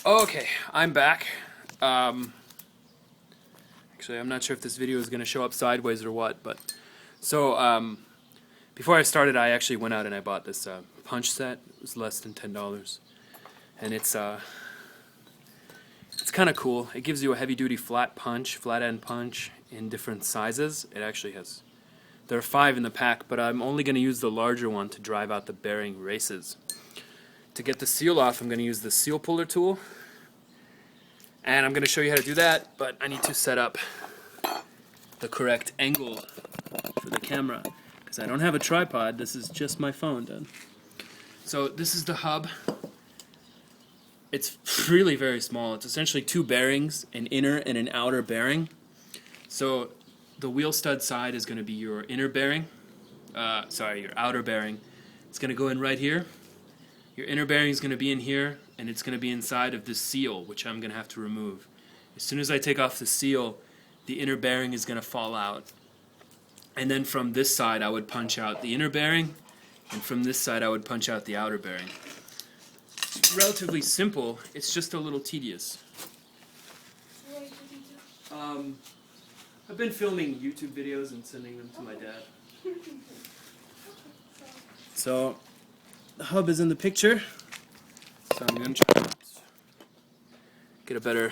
Okay, I'm back. Actually, I'm not sure if this video is going to show up sideways or what, but so before I started, I actually went out and I bought this punch set. It was less than $10, and it's kind of cool. It gives you a heavy-duty flat end punch in different sizes. It actually has. There are 5 in the pack, but I'm only going to use the larger one to drive out the bearing races. To get the seal off, I'm going to use the seal puller tool, and I'm going to show you how to do that, but I need to set up the correct angle for the camera because I don't have a tripod. This is just my phone done. So this is the hub. It's really very small. It's essentially 2 bearings, an inner and an outer bearing. So the wheel stud side is going to be your inner bearing. Your outer bearing. It's going to go in right here. Your inner bearing is going to be in here, and it's going to be inside of this seal, which I'm going to have to remove. As soon as I take off the seal, the inner bearing is going to fall out. And then from this side, I would punch out the inner bearing, and from this side, I would punch out the outer bearing. It's relatively simple. It's just a little tedious. I've been filming YouTube videos and sending them to my dad. So the hub is in the picture, so I'm going to try to get a better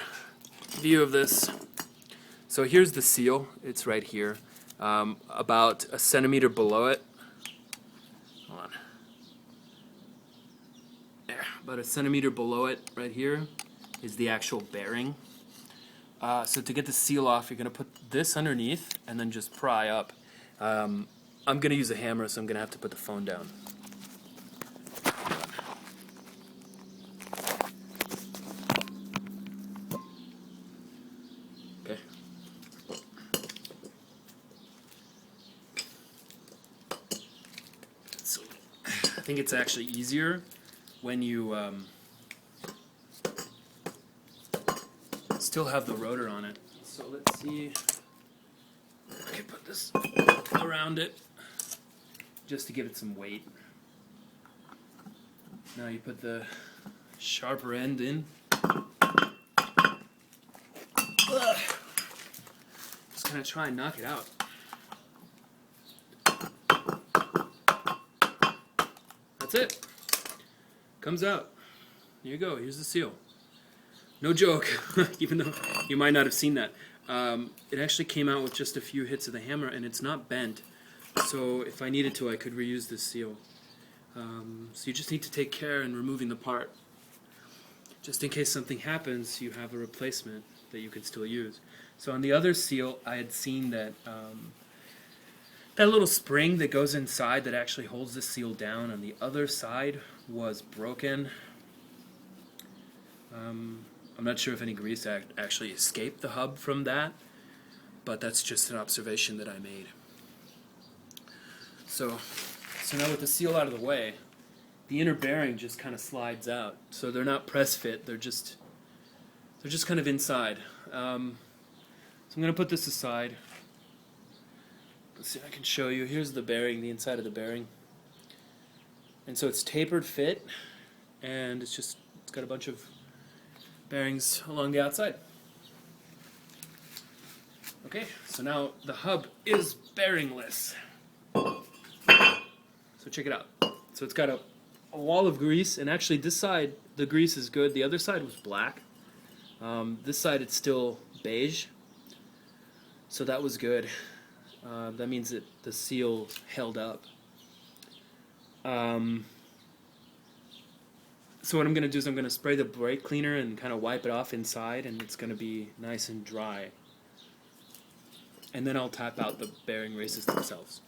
view of this. So here's the seal. It's right here, about a centimeter below it. Hold on. There, about a centimeter below it, right here, is the actual bearing. So to get the seal off, you're going to put this underneath and then just pry up. I'm going to use a hammer, so I'm going to have to put the phone down. Okay. So I think it's actually easier when you still have the rotor on it. So let's see. I can put this around it just to give it some weight. Now you put the sharper end in. Just gonna try and knock it out. That's it. Comes out. Here you go. Here's the seal. No joke, even though you might not have seen that. It actually came out with just a few hits of the hammer, and it's not bent. So if I needed to, I could reuse this seal. So you just need to take care in removing the part. Just in case something happens, you have a replacement that you can still use. So on the other seal, I had seen that that little spring that goes inside that actually holds the seal down on the other side was broken. I'm not sure if any grease actually escaped the hub from that, but that's just an observation that I made. So now with the seal out of the way, the inner bearing just kind of slides out. So they're not press fit, they're just kind of inside. So I'm going to put this aside. Let's see if I can show you. Here's the bearing, the inside of the bearing. And so it's tapered fit, and it's got a bunch of bearings along the outside. Okay, so now the hub is bearingless. So check it out. So it's got a wall of grease, and actually this side the grease is good. The other side was black. This side it's still beige. So that was good. That means that the seal held up. So what I'm going to do is I'm going to spray the brake cleaner and kind of wipe it off inside, and it's going to be nice and dry. And then I'll tap out the bearing races themselves.